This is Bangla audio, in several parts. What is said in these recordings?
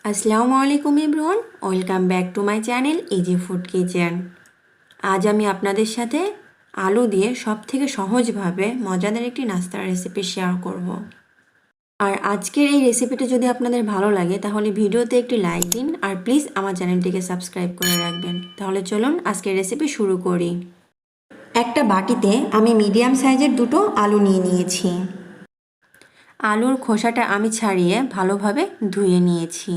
আসসালামু আলাইকুম everyone, welcome back to my channel easy food kitchen. আজ আমি আপনাদের সাথে আলু দিয়ে সবথেকে সহজভাবে মজাদার একটি নাস্তার রেসিপি শেয়ার করব। আর আজকের এই রেসিপিটি যদি আপনাদের ভালো লাগে তাহলে ভিডিওতে একটি লাইক দিন আর প্লিজ আমার চ্যানেলটিকে সাবস্ক্রাইব করে রাখবেন। তাহলে চলুন আজকের রেসিপি শুরু করি। একটা বাটিতে আমি মিডিয়াম সাইজের দুটো আলু নিয়ে নিয়েছি। আলুর খোসাটা আমি ছাড়িয়ে ভালোভাবে ধুয়ে নিয়েছি।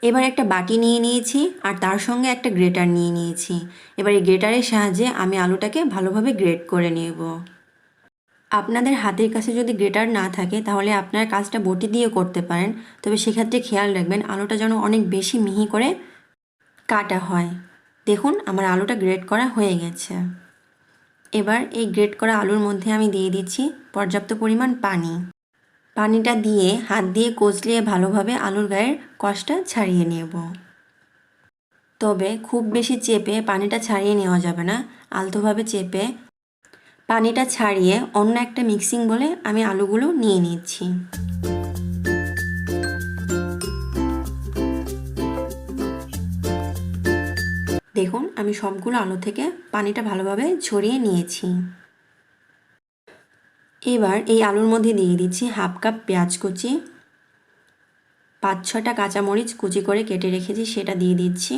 এবার একটা বাটি নিয়ে নিয়েছি আর তার সঙ্গে একটা গ্রেটার নিয়ে নিয়েছি। এবার এই গ্রেটারের সাহায্যে আমি আলুটাকে ভালোভাবে গ্রেট করে নেব। আপনাদের হাতের কাছে যদি গ্রেটার না থাকে তাহলে আপনার কাজটা বটি দিয়ে করতে পারেন, তবে সেক্ষেত্রে খেয়াল রাখবেন আলুটা যেন অনেক বেশি মিহি করে কাটা হয়। দেখুন আমার আলুটা গ্রেট করা হয়ে গেছে। এবার এই গ্রেট করা আলুর মধ্যে আমি দিয়ে দিচ্ছি পর্যাপ্ত পরিমাণ পানি। পানিটা দিয়ে হাত দিয়ে কচলিয়ে ভালোভাবে আলুর গায়ের কষটা ছাড়িয়ে নেব। তবে খুব বেশি চেপে পানিটা ছাড়িয়ে নেওয়া যাবে না, আলতোভাবে চেপে পানিটা ছাড়িয়ে অন্য একটা মিক্সিং বলে আমি আলুগুলো নিয়ে নিচ্ছি। দেখুন আমি সবগুলো আলু থেকে পানিটা ভালোভাবে ছড়িয়ে নিয়েছি। এবার এই আলুর মধ্যে দিয়ে দিচ্ছি হাফ কাপ পেঁয়াজ কুচি, 5-6টা কাঁচামরিচ কুচি করে কেটে রেখেছি সেটা দিয়ে দিচ্ছি,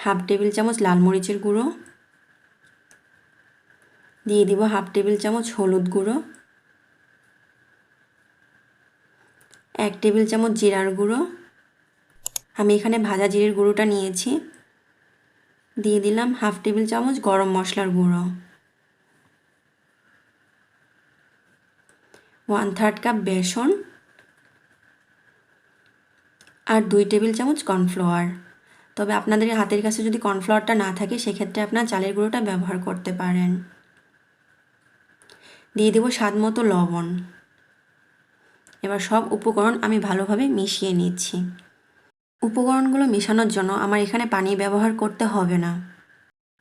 হাফ টেবিল চামচ লাল মরিচের গুঁড়ো, দিয়ে দিব হাফ টেবিল চামচ হলুদ গুঁড়ো, 1 টেবিল চামচ জিরার গুঁড়ো, আমি এখানে ভাজা জিরের গুঁড়োটা নিয়েছি, দিয়ে দিলাম হাফ টেবিল চামচ গরম মশলার গুঁড়ো, 1/3 কাপ বেসন আর 2 টেবিল চামচ কর্নফ্লাওয়ার। তবে আপনাদের হাতের কাছে যদি কর্নফ্লাওয়ারটা না থাকে সেক্ষেত্রে আপনার চালের গুঁড়োটা ব্যবহার করতে পারেন। দিয়ে দেব স্বাদ মতো লবণ। এবার সব উপকরণ আমি ভালোভাবে মিশিয়ে নিচ্ছি। উপকরণগুলো মেশানোর জন্য আমার এখানে পানি ব্যবহার করতে হবে না।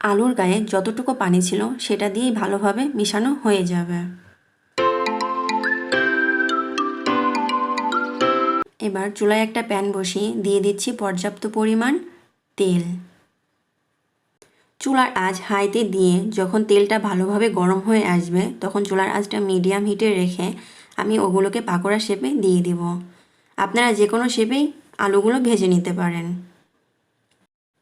আলুর গায়ে যতটুকু পানি ছিল সেটা দিয়েই ভালোভাবে মিশানো হয়ে যাবে। এবার চুলায় একটা প্যান বসিয়ে দিয়ে দিচ্ছি পর্যাপ্ত পরিমাণ তেল। চুলার আঁচ হাইতে দিয়ে যখন তেলটা ভালোভাবে গরম হয়ে আসবে তখন চুলার আঁচটা মিডিয়াম হিটে রেখে আমি ওগুলোকে পাকোড়া শেপে দিয়ে দিব। আপনারা যে কোনো শেপেই আলুগুলো ভেজে নিতে পারেন।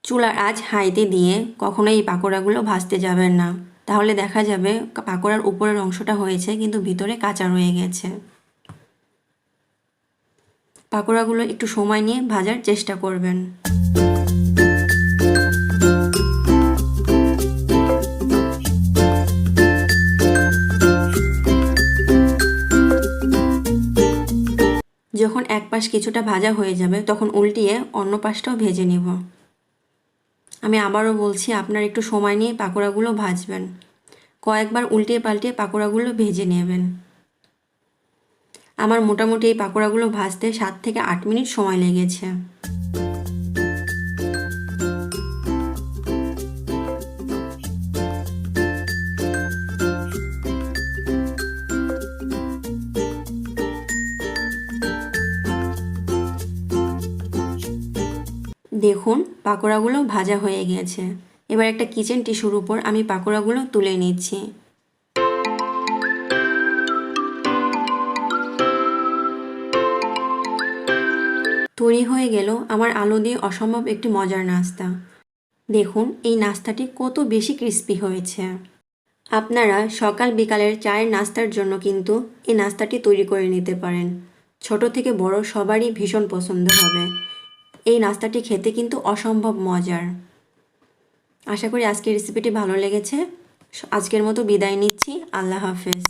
চুলার আঁচ হাইতে দিয়ে কখনোই এই পাকোড়াগুলো ভাজতে যাবেন না, তাহলে দেখা যাবে পাকোড়ার উপরের অংশটা হয়েছে কিন্তু ভিতরে কাঁচা রয়ে গেছে। পাকোড়াগুলো একটু সময় নিয়ে ভাজার চেষ্টা করবেন। যখন এক পাশ কিছুটা ভাজা হয়ে যাবে তখন উল্টিয়ে অন্য পাশটাও ভেজে নেব। আমি আবারও বলছি আপনারা একটু সময় নিয়ে পাকোড়াগুলো ভাজবেন, কয়েকবার উল্টিয়ে পাল্টিয়ে পাকোড়াগুলো ভেজে নেবেন। আমার মোটামুটি এই পাকোড়াগুলো ভাজতে 7 থেকে 8 মিনিট সময় লেগেছে। দেখুন পাকোড়াগুলো ভাজা হয়ে গেছে। এবার একটা কিচেন টিস্যুর উপর আমি পাকোড়াগুলো তুলে নিচ্ছি। তৈরি হয়ে গেল আমার আলু দিয়ে অসম্ভব একটি মজার নাস্তা। দেখুন এই নাস্তাটি কত বেশি ক্রিস্পি হয়েছে। আপনারা সকাল বিকালের চায়ের নাস্তার জন্য কিন্তু এই নাস্তাটি তৈরি করে নিতে পারেন। ছোট থেকে বড় সবারই ভীষণ পছন্দ হবে। এই নাস্তাটি খেতে কিন্তু অসম্ভব মজার। আশা করি আজকের রেসিপিটি ভালো লেগেছে। আজকের মতো বিদায় নিচ্ছি। আল্লাহ হাফেজ।